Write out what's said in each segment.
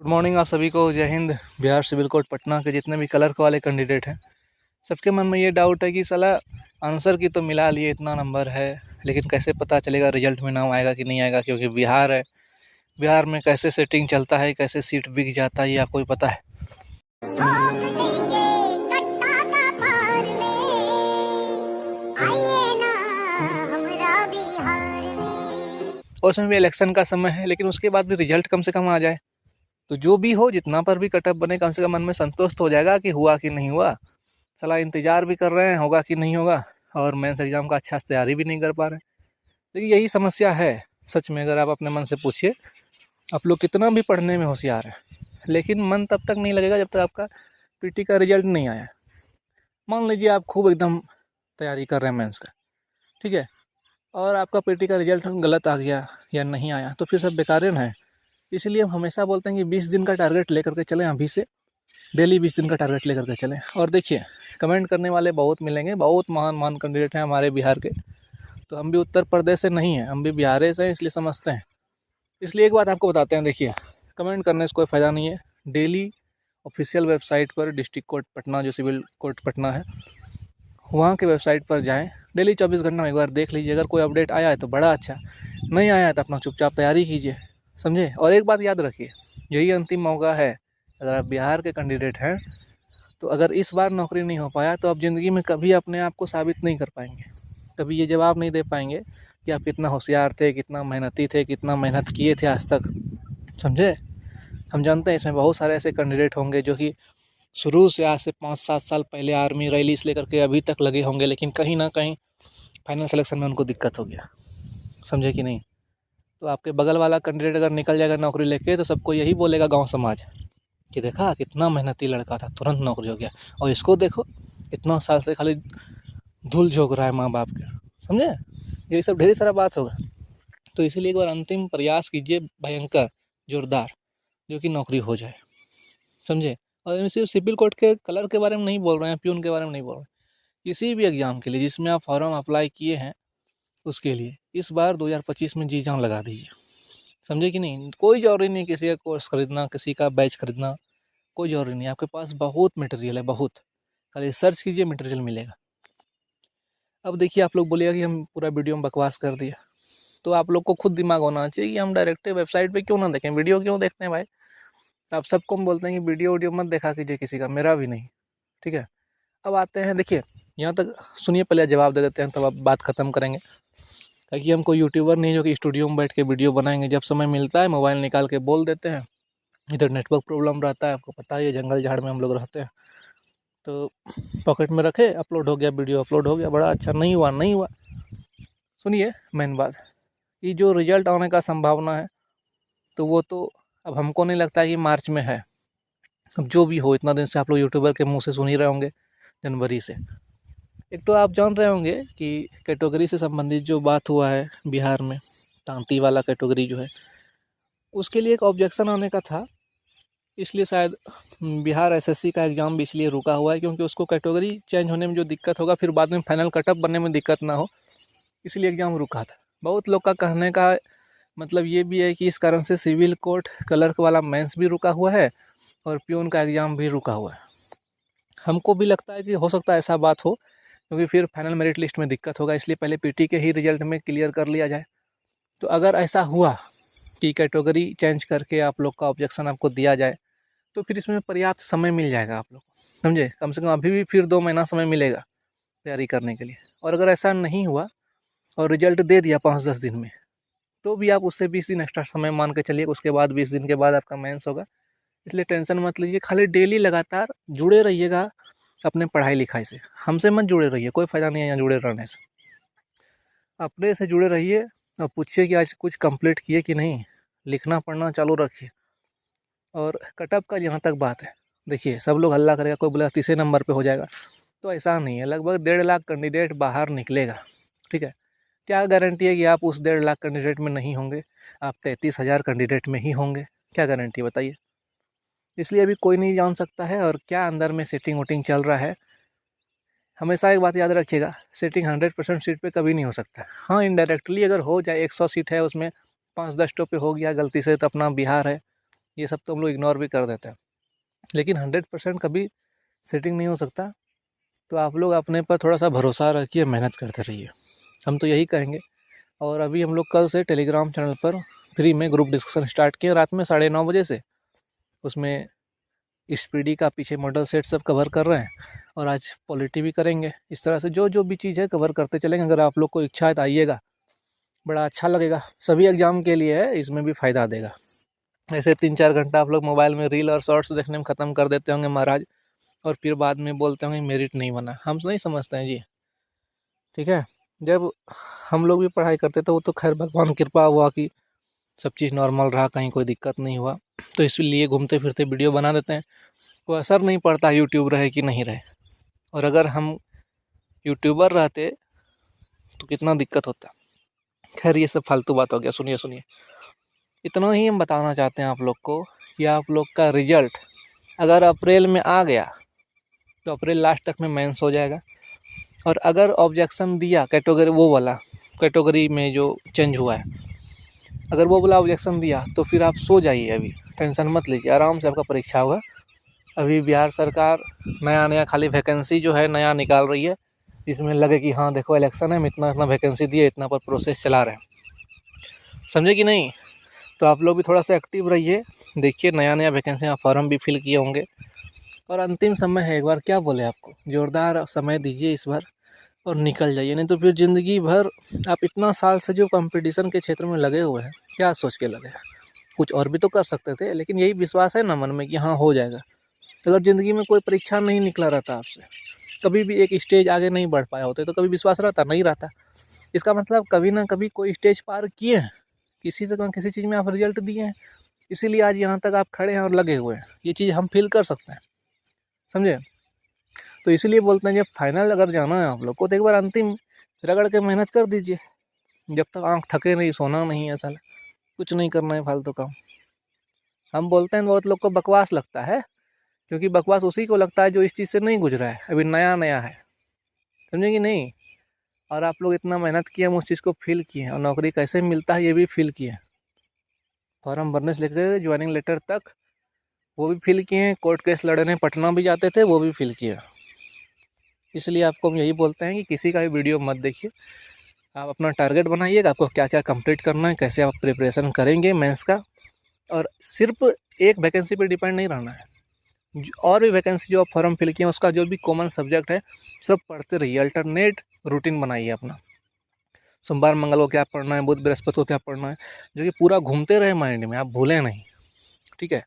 Good morning आप सभी को। जय हिंद। बिहार सिविल कोड पटना के जितने भी क्लर्क वाले कैंडिडेट हैं, सबके मन में ये डाउट है कि साला आंसर की तो मिला लिए, इतना नंबर है, लेकिन कैसे पता चलेगा रिजल्ट में नाम आएगा कि नहीं आएगा, क्योंकि बिहार है। बिहार में कैसे सेटिंग चलता है, कैसे सीट बिक जाता है, ये आपको भी पता है। और उसमें भी इलेक्शन का समय है, लेकिन उसके बाद भी रिजल्ट कम से कम आ जाए तो जो भी हो, जितना पर भी कटअप बने, कम से कम मन में संतोष तो हो जाएगा कि हुआ कि नहीं हुआ। साला इंतजार भी कर रहे हैं होगा कि नहीं होगा, और मेंस एग्जाम का अच्छा से तैयारी भी नहीं कर पा रहे हैं। देखिए यही समस्या है सच में। अगर आप अपने मन से पूछिए, आप लोग कितना भी पढ़ने में होशियार है, लेकिन मन तब तक नहीं लगेगा जब तक आपका पीटी का रिजल्ट नहीं आया। मान लीजिए आप खूब एकदम तैयारी कर रहे हैं मेंस का, ठीक है, और आपका पीटी का रिजल्ट गलत आ गया या नहीं आया, तो फिर सब बेकार है ना। इसलिए हम हमेशा बोलते हैं कि 20 दिन का टारगेट लेकर के चलें। अभी से डेली 20 दिन का टारगेट लेकर के चलें। और देखिए, कमेंट करने वाले बहुत मिलेंगे, बहुत महान महान कैंडिडेट हैं हमारे बिहार के। तो हम भी उत्तर प्रदेश से नहीं हैं, हम भी बिहार से हैं, इसलिए समझते हैं। इसलिए एक बात आपको बताते हैं, देखिए कमेंट करने से कोई फ़ायदा नहीं है। डेली ऑफिशियल वेबसाइट पर डिस्ट्रिक्ट कोर्ट पटना, जो सिविल कोर्ट पटना है, वहाँ के वेबसाइट पर जाएँ। डेली 24 घंटा में एक बार देख लीजिए। अगर कोई अपडेट आया है तो बड़ा अच्छा, नहीं आया है तो अपना चुपचाप तैयारी कीजिए, समझे। और एक बात याद रखिए, यही अंतिम मौका है। अगर आप बिहार के कैंडिडेट हैं तो अगर इस बार नौकरी नहीं हो पाया तो आप ज़िंदगी में कभी अपने आप को साबित नहीं कर पाएंगे। कभी ये जवाब नहीं दे पाएंगे कि आप कितना होशियार थे, कितना मेहनती थे, कितना मेहनत किए थे आज तक, समझे। हम जानते हैं इसमें बहुत सारे ऐसे कैंडिडेट होंगे जो कि शुरू से, आज से 5-7 साल पहले आर्मी रैली से लेकर के अभी तक लगे होंगे, लेकिन कहीं ना कहीं फाइनल सिलेक्शन में उनको दिक्कत हो गया, समझे कि नहीं। तो आपके बगल वाला कैंडिडेट अगर निकल जाएगा नौकरी लेके, तो सबको यही बोलेगा गांव समाज कि देखा कितना मेहनती लड़का था, तुरंत नौकरी हो गया, और इसको देखो इतना साल से खाली धूल झोंक रहा है माँ बाप के, समझे। यही सब ढेर सारा बात होगा। तो इसीलिए एक बार अंतिम प्रयास कीजिए भयंकर, जोरदार, जो कि नौकरी हो जाए, समझे। और मैं सिर्फ सिविल कोर्ट के कलर के बारे में नहीं बोल रहे हैं, प्यून के बारे में नहीं बोल रहे हैं, किसी भी एग्ज़ाम के लिए जिसमें आप फॉर्म अप्लाई किए हैं, उसके लिए इस बार 2025 में जी जान लगा दीजिए, समझे कि नहीं। कोई ज़रूरी नहीं किसी का कोर्स खरीदना, किसी का बैच खरीदना, कोई ज़रूरी नहीं। आपके पास बहुत मटेरियल है, बहुत, खाली सर्च कीजिए, मटेरियल मिलेगा। अब देखिए, आप लोग बोलिएगा कि हम पूरा वीडियो में बकवास कर दिया, तो आप लोग को खुद दिमाग होना चाहिए कि हम डायरेक्ट वेबसाइट पे क्यों ना देखें, वीडियो क्यों देखते हैं भाई। तो आप सबको हम बोलते हैं कि वीडियो मत देखा कीजिए किसी का, मेरा भी नहीं, ठीक है। अब आते हैं, देखिए यहाँ तक सुनिए, पहले जवाब दे देते हैं तब आप बात ख़त्म करेंगे। ताकि हम कोई यूट्यूबर नहीं जो कि स्टूडियो में बैठ के वीडियो बनाएंगे। जब समय मिलता है मोबाइल निकाल के बोल देते हैं। इधर नेटवर्क प्रॉब्लम रहता है, आपको पता ही है, जंगल झाड़ में हम लोग रहते हैं। तो पॉकेट में रखे, अपलोड हो गया, वीडियो अपलोड हो गया, बड़ा अच्छा। नहीं हुआ, नहीं हुआ। सुनिए मेन बात, ये जो रिजल्ट आने का संभावना है, तो वो तो अब हमको नहीं लगता है कि मार्च में है। अब जो भी हो, इतना दिन से आप लोग यूट्यूबर के मुंह से सुन ही रहे होंगे, जनवरी से। एक तो आप जान रहे होंगे कि कैटेगरी से संबंधित जो बात हुआ है बिहार में, तांती वाला कैटेगरी जो है, उसके लिए एक ऑब्जेक्शन आने का था। इसलिए शायद बिहार एसएससी का एग्ज़ाम भी इसलिए रुका हुआ है, क्योंकि उसको कैटेगरी चेंज होने में जो दिक्कत होगा, फिर बाद में फाइनल कटअप बनने में दिक्कत ना हो, इसलिए एग्ज़ाम रुका था। बहुत लोग का कहने का मतलब ये भी है कि इस कारण से सिविल कोर्ट क्लर्क वाला मेंस भी रुका हुआ है और प्यून का एग्ज़ाम भी रुका हुआ है। हमको भी लगता है कि हो सकता है ऐसा बात हो, क्योंकि फिर फाइनल मेरिट लिस्ट में दिक्कत होगा, इसलिए पहले पीटी के ही रिजल्ट में क्लियर कर लिया जाए। तो अगर ऐसा हुआ कि कैटेगरी चेंज करके आप लोग का ऑब्जेक्शन आपको दिया जाए, तो फिर इसमें पर्याप्त समय मिल जाएगा आप लोग को, समझे। कम से कम अभी भी फिर 2 महीना समय मिलेगा तैयारी करने के लिए। और अगर ऐसा नहीं हुआ और रिजल्ट दे दिया 5-10 दिन में, तो भी आप उससे 20 दिन एक्स्ट्रा समय मान के चलिए, उसके बाद 20 दिन के बाद आपका मेंस होगा। इसलिए टेंशन मत लीजिए, खाली डेली लगातार जुड़े रहिएगा अपने पढ़ाई लिखाई से। हमसे मत जुड़े रहिए, कोई फ़ायदा नहीं है यहाँ जुड़े रहने से। अपने से जुड़े रहिए और पूछिए कि आज कुछ कंप्लीट किए कि नहीं, लिखना पढ़ना चालू रखिए। और कटअप का जहाँ तक बात है, देखिए सब लोग हल्ला करेगा, कोई बोला तीसरे नंबर पे हो जाएगा, तो ऐसा नहीं है। लगभग 1.5 लाख कैंडिडेट बाहर निकलेगा, ठीक है। क्या गारंटी है कि आप उस 1.5 लाख कैंडिडेट में नहीं होंगे, आप 33,000 कैंडिडेट में ही होंगे, क्या गारंटी बताइए। इसलिए अभी कोई नहीं जान सकता है और क्या अंदर में सेटिंग वोटिंग चल रहा है। हमेशा एक बात याद रखिएगा, सेटिंग 100% सीट पे कभी नहीं हो सकता। हाँ, इनडायरेक्टली अगर हो जाए, 100 सीट है उसमें 5-10 पे हो गया गलती से, तो अपना बिहार है, ये सब तो हम लोग इग्नोर भी कर देते हैं, लेकिन 100% कभी सेटिंग नहीं हो सकता। तो आप लोग अपने पर थोड़ा सा भरोसा रखिए, मेहनत करते रहिए, हम तो यही कहेंगे। और अभी हम लोग कल से टेलीग्राम चैनल पर फ्री में ग्रुप डिस्कशन स्टार्ट किए रात में 9:30 बजे से। उसमें स्पीडी का पीछे मॉडल सेट सब कवर कर रहे हैं, और आज पॉलिटी भी करेंगे। इस तरह से जो जो भी चीज़ है कवर करते चलेंगे। अगर आप लोग को इच्छा है तो आइएगा, बड़ा अच्छा लगेगा। सभी एग्ज़ाम के लिए है, इसमें भी फ़ायदा देगा। ऐसे 3-4 घंटा आप लोग मोबाइल में रील और शॉर्ट्स देखने में ख़त्म कर देते होंगे महाराज, और फिर बाद में बोलते होंगे मेरिट नहीं बना। हम नहीं समझते हैं जी, ठीक है। जब हम लोग भी पढ़ाई करते थे वो तो खैर भगवान कृपा हुआ कि सब चीज़ नॉर्मल रहा, कहीं कोई दिक्कत नहीं हुआ, तो इसलिए घूमते फिरते वीडियो बना देते हैं। कोई असर नहीं पड़ता यूट्यूब रहे कि नहीं रहे। और अगर हम यूट्यूबर रहते तो कितना दिक्कत होता। खैर ये सब फालतू बात हो गया। सुनिए, इतना ही हम बताना चाहते हैं आप लोग को कि आप लोग का रिजल्ट अगर अप्रैल में आ गया तो अप्रैल लास्ट तक में मेंस हो जाएगा। और अगर ऑब्जेक्शन दिया कैटेगरी, वो वाला कैटेगरी में जो चेंज हुआ है, अगर वो वाला ऑब्जेक्शन दिया तो फिर आप सो जाइए, अभी टेंशन मत लीजिए, आराम से आपका परीक्षा होगा। अभी बिहार सरकार नया खाली वैकेंसी जो है नया निकाल रही है, इसमें लगे कि हाँ देखो इलेक्शन है, हम इतना वैकेंसी दिए, इतना पर प्रोसेस चला रहे हैं, समझे कि नहीं। तो आप लोग भी थोड़ा सा एक्टिव रहिए, देखिए नया वैकेंसी आप फॉर्म भी फिल किए होंगे। और अंतिम समय है, एक बार क्या बोले आपको, जोरदार समय दीजिए इस बार और निकल जाइए, नहीं तो फिर ज़िंदगी भर आप इतना साल से जो कंपटीशन के क्षेत्र में लगे हुए हैं, क्या सोच के लगे। कुछ और भी तो कर सकते थे, लेकिन यही विश्वास है ना मन में कि हाँ हो जाएगा। अगर ज़िंदगी में कोई परीक्षा नहीं निकला रहता आपसे, कभी भी एक स्टेज आगे नहीं बढ़ पाया होते, तो कभी विश्वास रहता नहीं रहता। इसका मतलब कभी ना कभी कोई स्टेज पार किए हैं, किसी जगह किसी चीज़ में आप रिजल्ट दिए हैं, इसीलिए आज यहाँ तक आप खड़े हैं और लगे हुए हैं। ये चीज़ हम फील कर सकते हैं, समझे। तो इसीलिए बोलते हैं जब फाइनल अगर जाना है आप लोग को तो एक बार अंतिम रगड़ के मेहनत कर दीजिए। जब तक आँख थके नहीं, सोना नहीं है, साला कुछ नहीं करना है फालतू काम। हम बोलते हैं बहुत लोग को बकवास लगता है, क्योंकि बकवास उसी को लगता है जो इस चीज़ से नहीं गुजरा है, अभी नया है, समझे कि नहीं। और आप लोग इतना मेहनत किए, हम उस चीज़ को फील किए, और नौकरी कैसे मिलता है ये भी फील किए। फॉर्म भरने से लेकर ज्वाइनिंग लेटर तक वो भी फील किए हैं, कोर्ट केस लड़ने पटना भी जाते थे वो भी फील किए। इसलिए आपको हम यही बोलते हैं कि किसी का भी वीडियो मत देखिए, आप अपना टारगेट बनाइएगा, आपको क्या क्या कंप्लीट करना है, कैसे आप प्रिपरेशन करेंगे मेंस का। और सिर्फ एक वैकेंसी पे डिपेंड नहीं रहना है, और भी वैकेंसी जो आप फॉर्म फिल किए हैं उसका जो भी कॉमन सब्जेक्ट है सब पढ़ते रहिए। अल्टरनेट रूटीन बनाइए अपना, सोमवार मंगल को क्या पढ़ना है, बुध बृहस्पति को क्या पढ़ना है, जो कि पूरा घूमते रहे माइंड में, आप भूलें नहीं, ठीक है।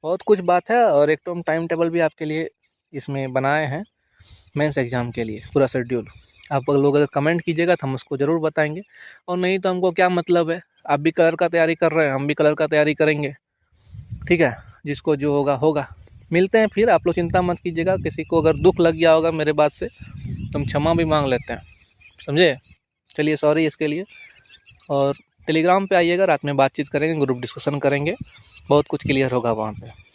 बहुत कुछ बात है, और एक तो हम टाइम टेबल भी आपके लिए इसमें बनाए हैं मेंस एग्ज़ाम के लिए, पूरा शेड्यूल। आप लोग अगर कमेंट कीजिएगा तो हम उसको ज़रूर बताएंगे, और नहीं तो हमको क्या मतलब है, आप भी कलर का तैयारी कर रहे हैं, हम भी कलर का तैयारी करेंगे, ठीक है। जिसको जो होगा होगा, मिलते हैं फिर। आप लोग चिंता मत कीजिएगा, किसी को अगर दुख लग गया होगा मेरे बात से तो हम क्षमा भी मांग लेते हैं, समझे। चलिए सॉरी इसके लिए। और टेलीग्राम पे आइएगा, रात में बातचीत करेंगे, ग्रुप डिस्कशन करेंगे, बहुत कुछ क्लियर होगा वहाँ पे।